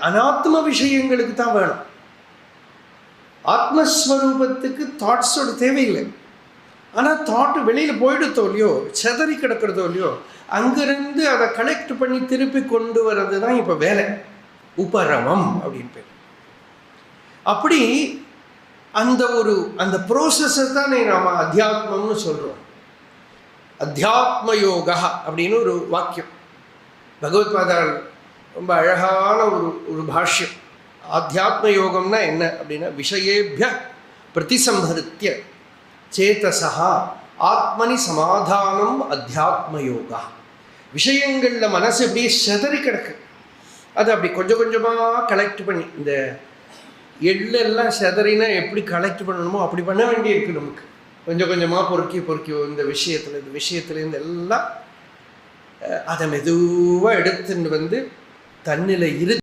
அனாத்ம விஷயங்களுக்கு தான் வேணும். ஆத்மஸ்வரூபத்துக்கு தாட்ஸோட தேவையில்லை. ஆனால் தாட்டு வெளியில் போயிடுத்தோ இல்லையோ, செதறி கிடக்கிறதோ இல்லையோ, அங்கிருந்து அதை கலெக்ட் பண்ணி திருப்பி கொண்டு வர்றது தான் இப்போ வேலை. உபரமம் அப்படின்னு பேர். அப்படி அந்த ப்ரோசஸை தான் நாம் அத்தியாத்மம்னு சொல்கிறோம். அத்தியாத்ம யோகா அப்படின்னு ஒரு வாக்கியம் பகவத்பாதால் ரொம்ப அழகான ஒரு பாஷ்யம். ஆத்தியாத்ம யோகம்னா என்ன அப்படின்னா, விஷயேபிய பிரதிசம்ஹரித்ய சேதசா ஆத்மனி சமாதானம் அத்தியாத்ம யோகா. விஷயங்களில் மனசு அப்படியே செதறி கிடக்கு, அது அப்படி கொஞ்சம் கொஞ்சமாக கலெக்ட் பண்ணி, இந்த எள்ளெல்லாம் செதறினா எப்படி கலெக்ட் பண்ணணுமோ அப்படி பண்ண வேண்டியிருக்கு. நமக்கு கொஞ்சம் கொஞ்சமாக பொறுக்கி இந்த விஷயத்துலேருந்து எல்லாம் அதை மெதுவாக எடுத்துட்டு வந்து தன்னில்